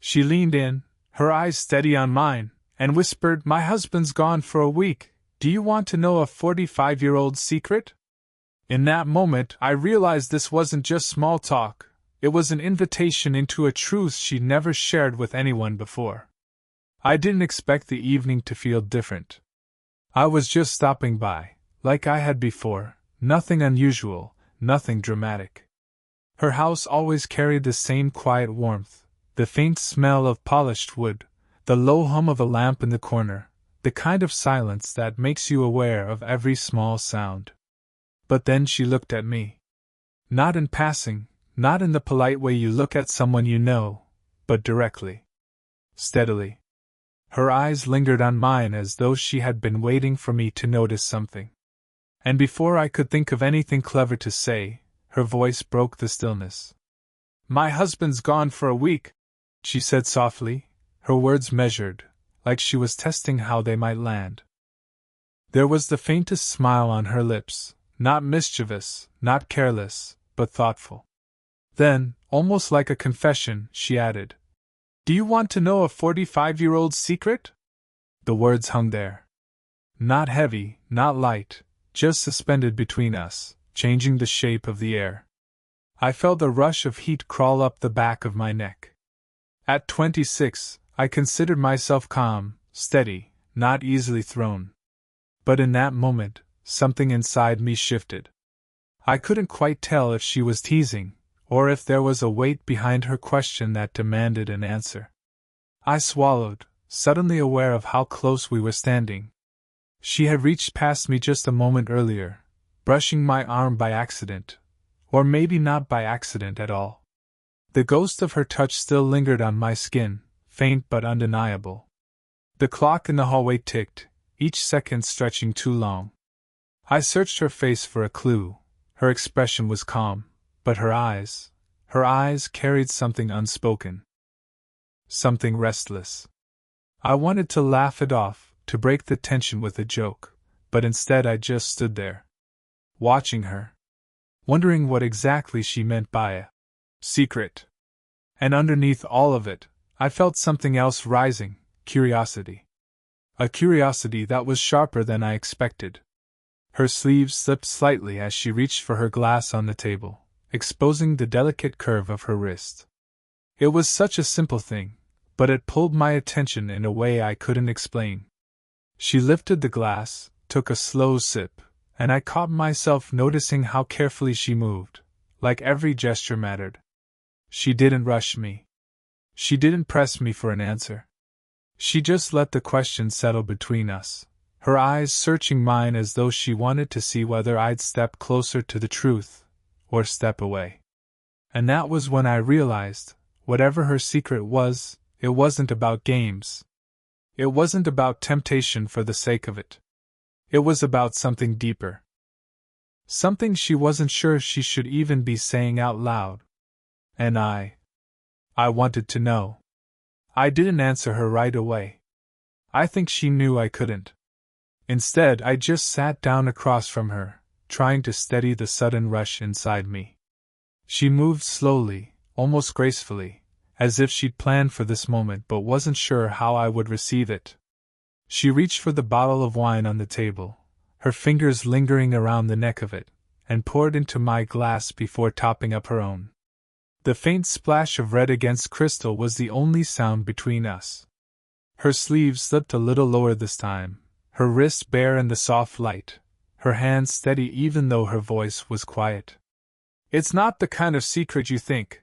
She leaned in, her eyes steady on mine, and whispered, "My husband's gone for a week. Do you want to know a 45-year-old secret?" In that moment, I realized this wasn't just small talk, it was an invitation into a truth she'd never shared with anyone before. I didn't expect the evening to feel different. I was just stopping by, like I had before, nothing unusual, nothing dramatic. Her house always carried the same quiet warmth, the faint smell of polished wood, the low hum of a lamp in the corner, the kind of silence that makes you aware of every small sound. But then she looked at me. Not in passing, not in the polite way you look at someone you know, but directly. Steadily. Her eyes lingered on mine as though she had been waiting for me to notice something. And before I could think of anything clever to say, her voice broke the stillness. "My husband's gone for a week," she said softly, her words measured, like she was testing how they might land. There was the faintest smile on her lips, not mischievous, not careless, but thoughtful. Then, almost like a confession, she added, "Do you want to know a 45-year-old secret?" The words hung there. Not heavy, not light, just suspended between us, changing the shape of the air. I felt a rush of heat crawl up the back of my neck. At 26, I considered myself calm, steady, not easily thrown. But in that moment, something inside me shifted. I couldn't quite tell if she was teasing, or if there was a weight behind her question that demanded an answer. I swallowed, suddenly aware of how close we were standing. She had reached past me just a moment earlier, brushing my arm by accident, or maybe not by accident at all. The ghost of her touch still lingered on my skin, faint but undeniable. The clock in the hallway ticked, each second stretching too long. I searched her face for a clue. Her expression was calm, but her eyes carried something unspoken. Something restless. I wanted to laugh it off, to break the tension with a joke, but instead I just stood there, watching her, wondering what exactly she meant by a secret. And underneath all of it, I felt something else rising, curiosity. A curiosity that was sharper than I expected. Her sleeve slipped slightly as she reached for her glass on the table, exposing the delicate curve of her wrist. It was such a simple thing, but it pulled my attention in a way I couldn't explain. She lifted the glass, took a slow sip, and I caught myself noticing how carefully she moved, like every gesture mattered. She didn't rush me. She didn't press me for an answer. She just let the question settle between us, her eyes searching mine as though she wanted to see whether I'd step closer to the truth, or step away. And that was when I realized, whatever her secret was, it wasn't about games. It wasn't about temptation for the sake of it. It was about something deeper. Something she wasn't sure she should even be saying out loud. And I wanted to know. I didn't answer her right away. I think she knew I couldn't. Instead, I just sat down across from her, trying to steady the sudden rush inside me. She moved slowly, almost gracefully, as if she'd planned for this moment but wasn't sure how I would receive it. She reached for the bottle of wine on the table, her fingers lingering around the neck of it, and poured into my glass before topping up her own. The faint splash of red against crystal was the only sound between us. Her sleeve slipped a little lower this time, her wrist bare in the soft light, her hand steady even though her voice was quiet. "It's not the kind of secret you think,"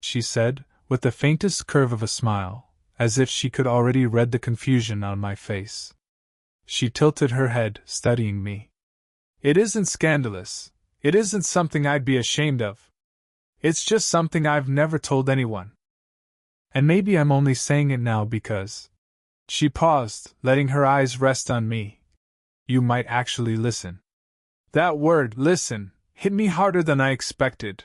she said, with the faintest curve of a smile, as if she could already read the confusion on my face. She tilted her head, studying me. "It isn't scandalous. It isn't something I'd be ashamed of. It's just something I've never told anyone. And maybe I'm only saying it now because..." She paused, letting her eyes rest on me. "You might actually listen." That word, listen, hit me harder than I expected.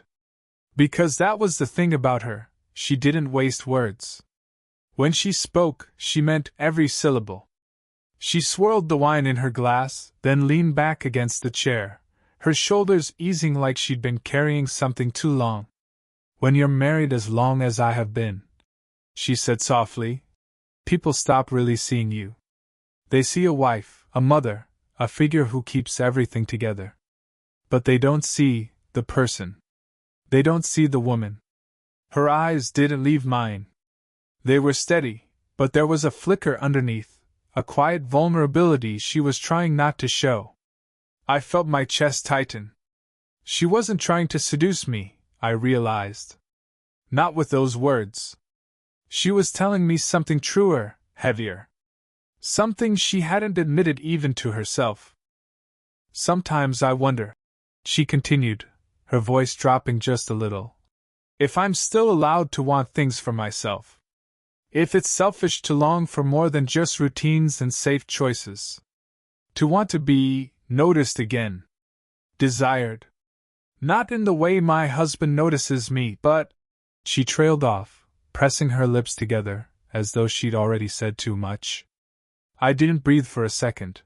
Because that was the thing about her, she didn't waste words. When she spoke, she meant every syllable. She swirled the wine in her glass, then leaned back against the chair, her shoulders easing like she'd been carrying something too long. "When you're married as long as I have been," she said softly. People stop really seeing you. They see a wife, a mother, a figure who keeps everything together. But they don't see the person. They don't see the woman. Her eyes didn't leave mine. They were steady, but there was a flicker underneath, a quiet vulnerability she was trying not to show. I felt my chest tighten. She wasn't trying to seduce me, I realized. Not with those words. She was telling me something truer, heavier. Something she hadn't admitted even to herself. Sometimes I wonder, she continued, her voice dropping just a little, if I'm still allowed to want things for myself. If it's selfish to long for more than just routines and safe choices. To want to be noticed again. Desired. Not in the way my husband notices me, but… She trailed off, pressing her lips together, as though she'd already said too much. I didn't breathe for a second.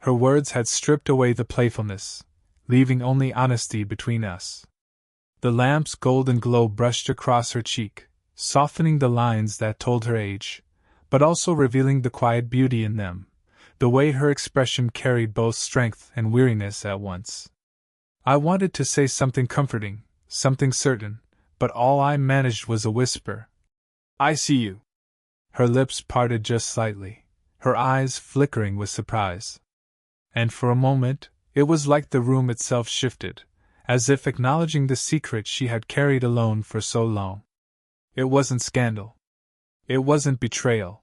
Her words had stripped away the playfulness, leaving only honesty between us. The lamp's golden glow brushed across her cheek, softening the lines that told her age, but also revealing the quiet beauty in them, the way her expression carried both strength and weariness at once. I wanted to say something comforting, something certain, but all I managed was a whisper. I see you. Her lips parted just slightly, her eyes flickering with surprise. And for a moment, it was like the room itself shifted, as if acknowledging the secret she had carried alone for so long. It wasn't scandal. It wasn't betrayal.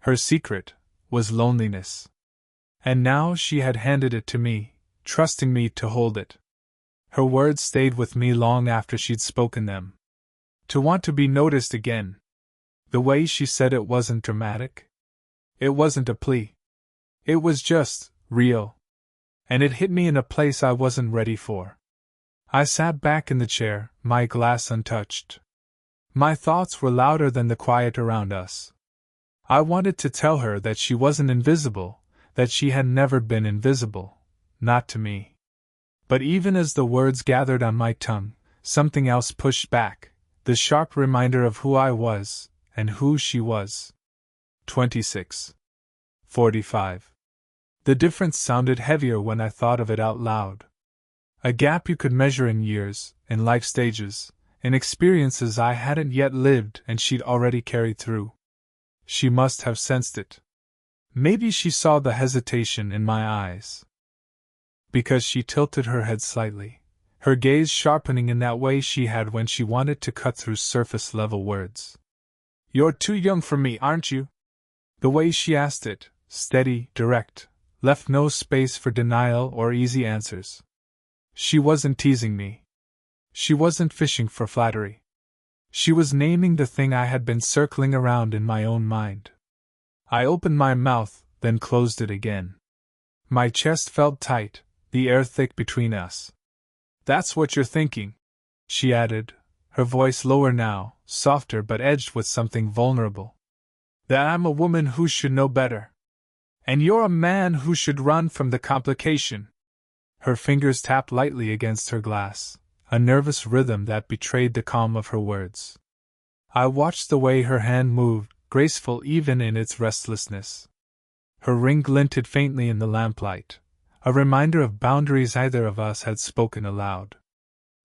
Her secret was loneliness. And now she had handed it to me, trusting me to hold it. Her words stayed with me long after she'd spoken them. To want to be noticed again. The way she said it wasn't dramatic. It wasn't a plea. It was just real. And it hit me in a place I wasn't ready for. I sat back in the chair, my glass untouched. My thoughts were louder than the quiet around us. I wanted to tell her that she wasn't invisible, that she had never been invisible, not to me. But even as the words gathered on my tongue, something else pushed back, the sharp reminder of who I was, and who she was. 26. 45. The difference sounded heavier when I thought of it out loud. A gap you could measure in years, in life stages, in experiences I hadn't yet lived and she'd already carried through. She must have sensed it. Maybe she saw the hesitation in my eyes. Because she tilted her head slightly, her gaze sharpening in that way she had when she wanted to cut through surface-level words. You're too young for me, aren't you? The way she asked it, steady, direct, left no space for denial or easy answers. She wasn't teasing me. She wasn't fishing for flattery. She was naming the thing I had been circling around in my own mind. I opened my mouth, then closed it again. My chest felt tight, the air thick between us. That's what you're thinking, she added, her voice lower now, softer but edged with something vulnerable. That I'm a woman who should know better. And you're a man who should run from the complication. Her fingers tapped lightly against her glass, a nervous rhythm that betrayed the calm of her words. I watched the way her hand moved, graceful even in its restlessness. Her ring glinted faintly in the lamplight, a reminder of boundaries either of us had spoken aloud.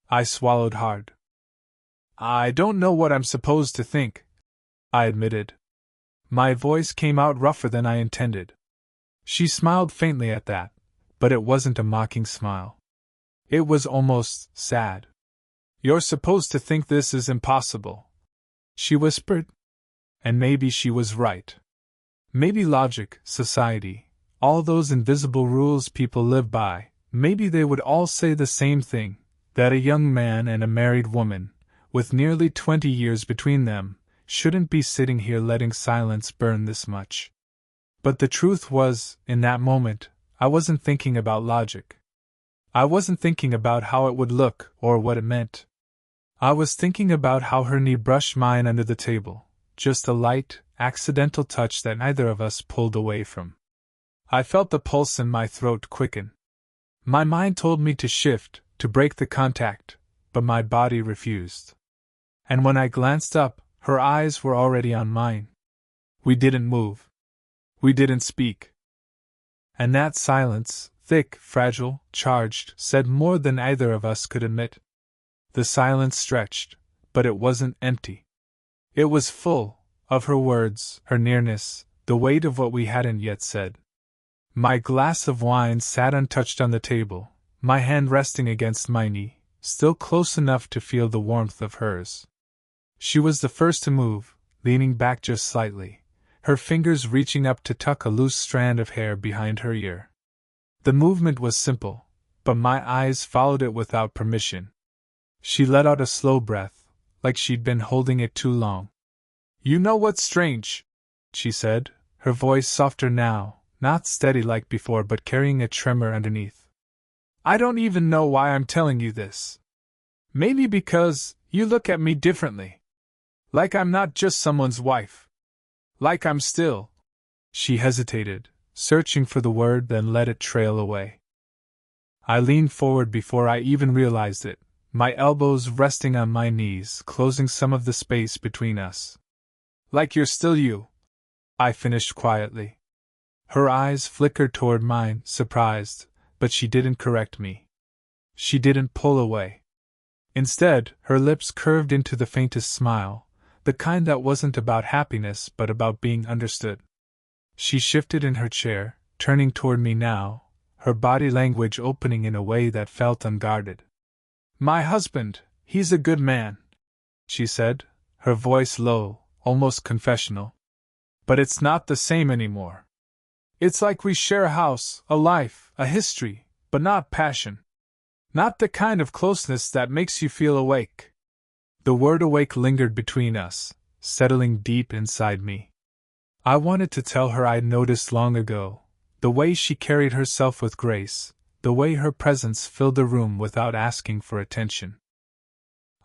I swallowed hard. I don't know what I'm supposed to think, I admitted. My voice came out rougher than I intended. She smiled faintly at that, but it wasn't a mocking smile. It was almost sad. You're supposed to think this is impossible, she whispered. And maybe she was right. Maybe logic, society, all those invisible rules people live by, maybe they would all say the same thing, that a young man and a married woman, with nearly 20 years between them, shouldn't be sitting here letting silence burn this much. But the truth was, in that moment, I wasn't thinking about logic. I wasn't thinking about how it would look or what it meant. I was thinking about how her knee brushed mine under the table, just a light, accidental touch that neither of us pulled away from. I felt the pulse in my throat quicken. My mind told me to shift, to break the contact, but my body refused. And when I glanced up, Her eyes were already on mine. We didn't move. We didn't speak. And that silence, thick, fragile, charged, said more than either of us could admit. The silence stretched, but it wasn't empty. It was full of her words, her nearness, the weight of what we hadn't yet said. My glass of wine sat untouched on the table, my hand resting against my knee, still close enough to feel the warmth of hers. She was the first to move, leaning back just slightly, her fingers reaching up to tuck a loose strand of hair behind her ear. The movement was simple, but my eyes followed it without permission. She let out a slow breath, like she'd been holding it too long. "You know what's strange?" she said, her voice softer now, not steady like before but carrying a tremor underneath. "I don't even know why I'm telling you this. Maybe because you look at me differently. Like I'm not just someone's wife. Like I'm still." She hesitated, searching for the word, then let it trail away. I leaned forward before I even realized it, my elbows resting on my knees, closing some of the space between us. "Like you're still you," I finished quietly. Her eyes flickered toward mine, surprised, but she didn't correct me. She didn't pull away. Instead, her lips curved into the faintest smile, the kind that wasn't about happiness but about being understood. She shifted in her chair, turning toward me now, her body language opening in a way that felt unguarded. "My husband, he's a good man," she said, her voice low, almost confessional. "But it's not the same anymore. It's like we share a house, a life, a history, but not passion. Not the kind of closeness that makes you feel awake." The word awake lingered between us, settling deep inside me. I wanted to tell her I'd noticed long ago, the way she carried herself with grace, the way her presence filled the room without asking for attention.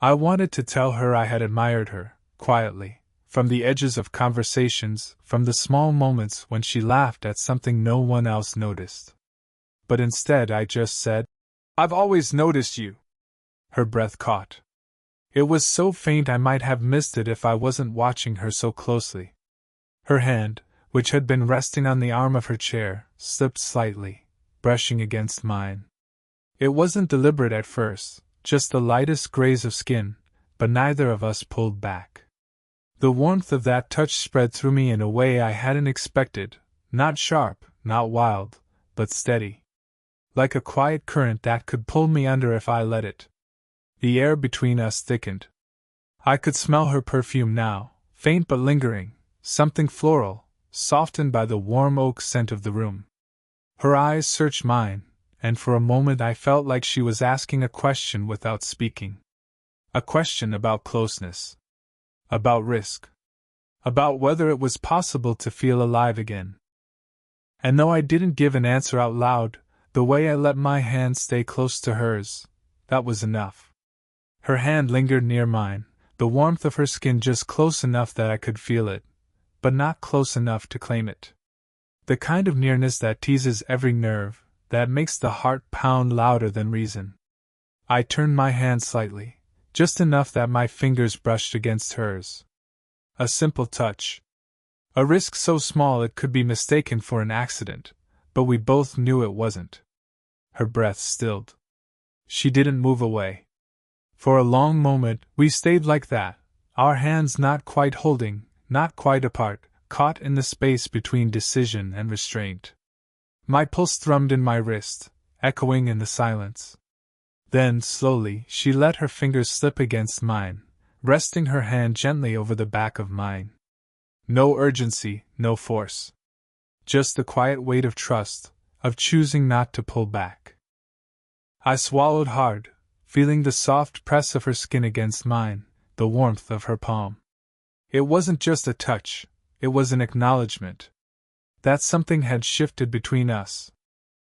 I wanted to tell her I had admired her, quietly, from the edges of conversations, from the small moments when she laughed at something no one else noticed. But instead I just said, "I've always noticed you." Her breath caught. It was so faint I might have missed it if I wasn't watching her so closely. Her hand, which had been resting on the arm of her chair, slipped slightly, brushing against mine. It wasn't deliberate at first, just the lightest graze of skin, but neither of us pulled back. The warmth of that touch spread through me in a way I hadn't expected, not sharp, not wild, but steady. Like a quiet current that could pull me under if I let it. The air between us thickened. I could smell her perfume now, faint but lingering, something floral, softened by the warm oak scent of the room. Her eyes searched mine, and for a moment I felt like she was asking a question without speaking. A question about closeness. About risk. About whether it was possible to feel alive again. And though I didn't give an answer out loud, the way I let my hand stay close to hers, that was enough. Her hand lingered near mine, the warmth of her skin just close enough that I could feel it, but not close enough to claim it. The kind of nearness that teases every nerve, that makes the heart pound louder than reason. I turned my hand slightly, just enough that my fingers brushed against hers. A simple touch. A risk so small it could be mistaken for an accident, but we both knew it wasn't. Her breath stilled. She didn't move away. For a long moment, we stayed like that, our hands not quite holding, not quite apart, caught in the space between decision and restraint. My pulse thrummed in my wrist, echoing in the silence. Then, slowly, she let her fingers slip against mine, resting her hand gently over the back of mine. No urgency, no force. Just the quiet weight of trust, of choosing not to pull back. I swallowed hard, feeling the soft press of her skin against mine, the warmth of her palm. It wasn't just a touch, it was an acknowledgement. That something had shifted between us.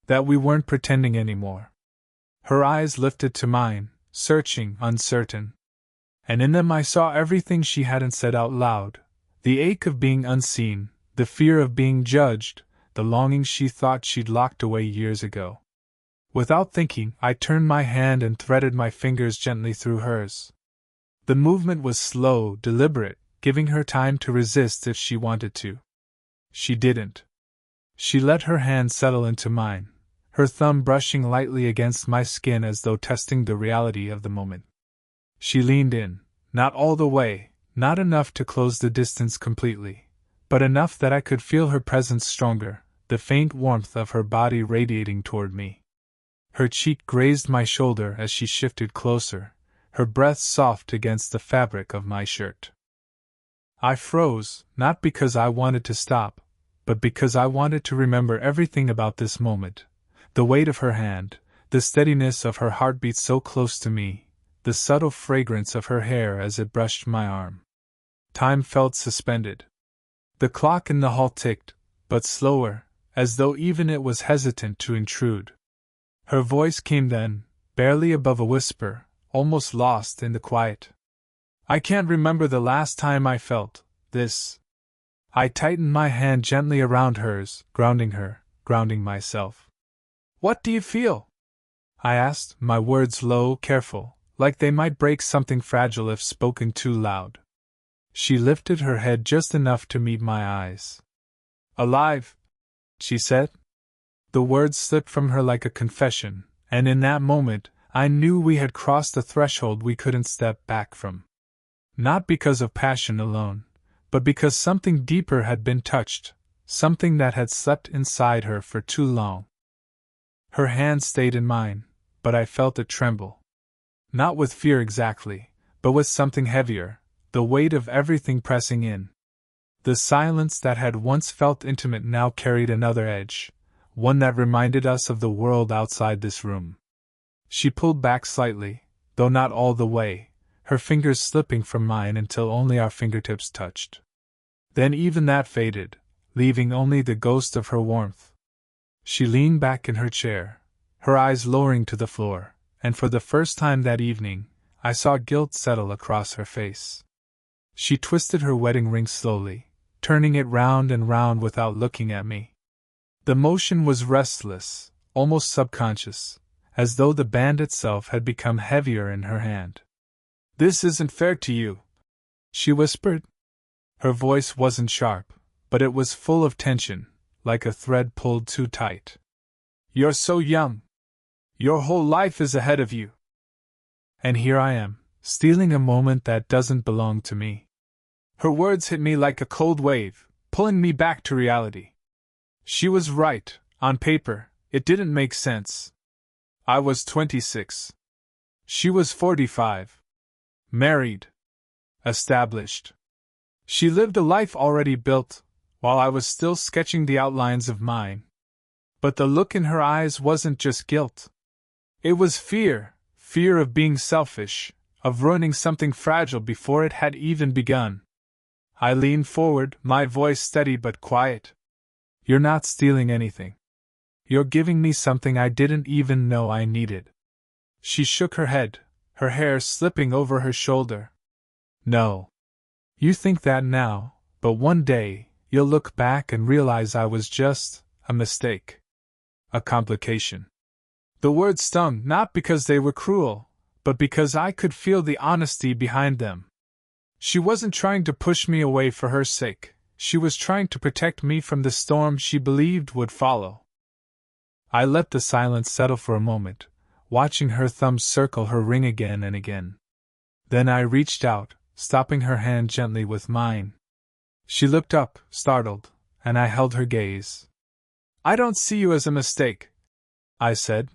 That we weren't pretending anymore. Her eyes lifted to mine, searching, uncertain. And in them I saw everything she hadn't said out loud. The ache of being unseen, the fear of being judged, the longing she thought she'd locked away years ago. Without thinking, I turned my hand and threaded my fingers gently through hers. The movement was slow, deliberate, giving her time to resist if she wanted to. She didn't. She let her hand settle into mine, her thumb brushing lightly against my skin as though testing the reality of the moment. She leaned in, not all the way, not enough to close the distance completely, but enough that I could feel her presence stronger, the faint warmth of her body radiating toward me. Her cheek grazed my shoulder as she shifted closer, her breath soft against the fabric of my shirt. I froze, not because I wanted to stop, but because I wanted to remember everything about this moment. The weight of her hand, the steadiness of her heartbeat so close to me, the subtle fragrance of her hair as it brushed my arm. Time felt suspended. The clock in the hall ticked, but slower, as though even it was hesitant to intrude. Her voice came then, barely above a whisper, almost lost in the quiet. I can't remember the last time I felt this. I tightened my hand gently around hers, grounding her, grounding myself. What do you feel? I asked, my words low, careful, like they might break something fragile if spoken too loud. She lifted her head just enough to meet my eyes. Alive, she said. The words slipped from her like a confession, and in that moment, I knew we had crossed a threshold we couldn't step back from. Not because of passion alone, but because something deeper had been touched, something that had slept inside her for too long. Her hand stayed in mine, but I felt it tremble. Not with fear exactly, but with something heavier, the weight of everything pressing in. The silence that had once felt intimate now carried another edge, one that reminded us of the world outside this room. She pulled back slightly, though not all the way, her fingers slipping from mine until only our fingertips touched. Then even that faded, leaving only the ghost of her warmth. She leaned back in her chair, her eyes lowering to the floor, and for the first time that evening, I saw guilt settle across her face. She twisted her wedding ring slowly, turning it round and round without looking at me. The motion was restless, almost subconscious, as though the band itself had become heavier in her hand. This isn't fair to you, she whispered. Her voice wasn't sharp, but it was full of tension, like a thread pulled too tight. You're so young. Your whole life is ahead of you. And here I am, stealing a moment that doesn't belong to me. Her words hit me like a cold wave, pulling me back to reality. She was right, on paper, it didn't make sense. I was 26. She was 45. Married. Established. She lived a life already built, while I was still sketching the outlines of mine. But the look in her eyes wasn't just guilt. It was fear, fear of being selfish, of ruining something fragile before it had even begun. I leaned forward, my voice steady but quiet. You're not stealing anything. You're giving me something I didn't even know I needed. She shook her head, her hair slipping over her shoulder. No. You think that now, but one day, you'll look back and realize I was just a mistake. A complication. The words stung not because they were cruel, but because I could feel the honesty behind them. She wasn't trying to push me away for her sake, she was trying to protect me from the storm she believed would follow. I let the silence settle for a moment, watching her thumb circle her ring again and again. Then I reached out, stopping her hand gently with mine. She looked up, startled, and I held her gaze. I don't see you as a mistake, I said.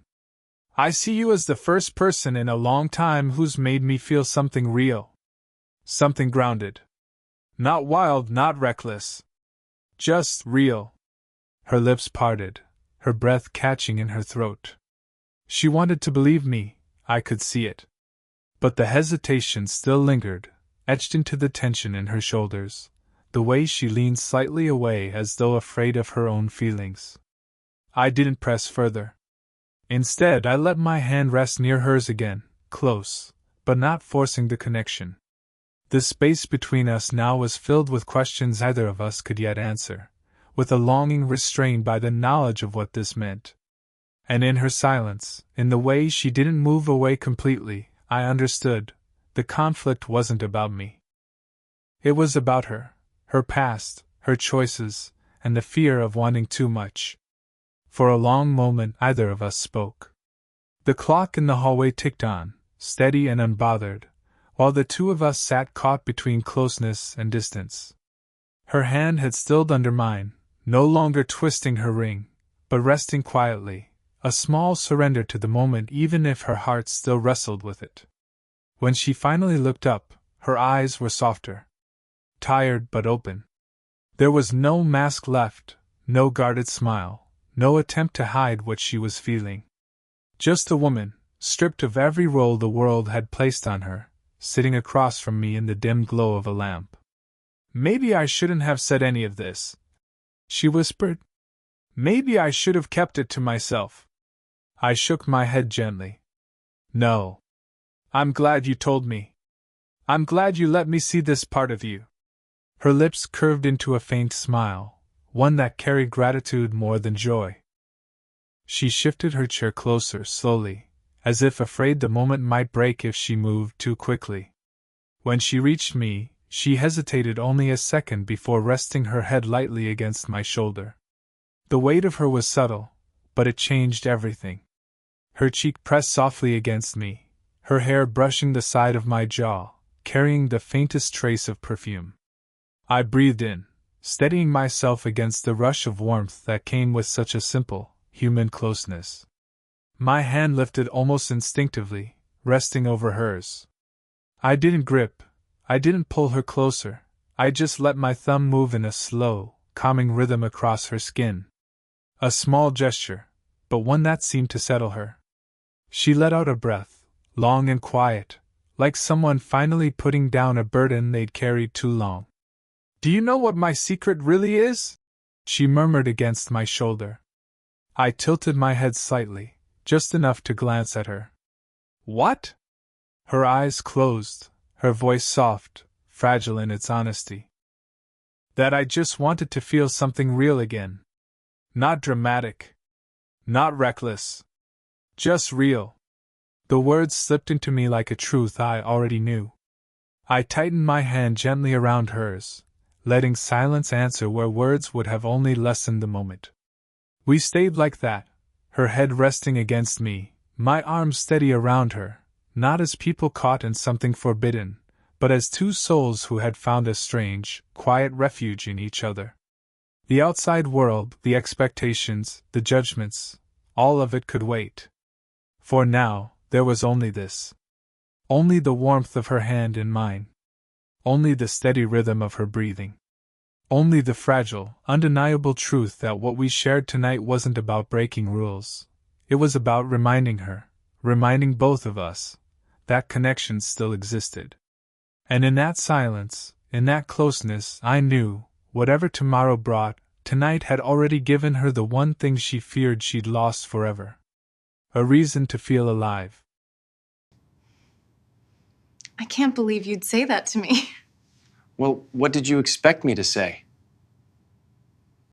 I see you as the first person in a long time who's made me feel something real. Something grounded. Not wild, not reckless. Just real. Her lips parted, her breath catching in her throat. She wanted to believe me, I could see it. But the hesitation still lingered, etched into the tension in her shoulders, the way she leaned slightly away as though afraid of her own feelings. I didn't press further. Instead, I let my hand rest near hers again, close, but not forcing the connection. The space between us now was filled with questions neither of us could yet answer, with a longing restrained by the knowledge of what this meant. And in her silence, in the way she didn't move away completely, I understood, the conflict wasn't about me. It was about her, her past, her choices, and the fear of wanting too much. For a long moment neither of us spoke. The clock in the hallway ticked on, steady and unbothered, while the two of us sat caught between closeness and distance. Her hand had stilled under mine, no longer twisting her ring, but resting quietly, a small surrender to the moment even if her heart still wrestled with it. When she finally looked up, her eyes were softer. Tired but open. There was no mask left, no guarded smile, no attempt to hide what she was feeling. Just a woman, stripped of every role the world had placed on her, sitting across from me in the dim glow of a lamp. "Maybe I shouldn't have said any of this," she whispered. "Maybe I should have kept it to myself." I shook my head gently. "No. I'm glad you told me. I'm glad you let me see this part of you." Her lips curved into a faint smile, one that carried gratitude more than joy. She shifted her chair closer slowly, as if afraid the moment might break if she moved too quickly. When she reached me, she hesitated only a second before resting her head lightly against my shoulder. The weight of her was subtle, but it changed everything. Her cheek pressed softly against me, her hair brushing the side of my jaw, carrying the faintest trace of perfume. I breathed in, steadying myself against the rush of warmth that came with such a simple, human closeness. My hand lifted almost instinctively, resting over hers. I didn't grip, I didn't pull her closer, I just let my thumb move in a slow, calming rhythm across her skin. A small gesture, but one that seemed to settle her. She let out a breath, long and quiet, like someone finally putting down a burden they'd carried too long. "Do you know what my secret really is?" she murmured against my shoulder. I tilted my head slightly, just enough to glance at her. "What?" Her eyes closed, her voice soft, fragile in its honesty. "That I just wanted to feel something real again. Not dramatic. Not reckless. Just real." The words slipped into me like a truth I already knew. I tightened my hand gently around hers, letting silence answer where words would have only lessened the moment. We stayed like that, her head resting against me, my arms steady around her, not as people caught in something forbidden, but as two souls who had found a strange, quiet refuge in each other. The outside world, the expectations, the judgments, all of it could wait. For now, there was only this. Only the warmth of her hand in mine. Only the steady rhythm of her breathing. Only the fragile, undeniable truth that what we shared tonight wasn't about breaking rules. It was about reminding her, reminding both of us, that connection still existed. And in that silence, in that closeness, I knew, whatever tomorrow brought, tonight had already given her the one thing she feared she'd lost forever. A reason to feel alive. I can't believe you'd say that to me. Well, what did you expect me to say?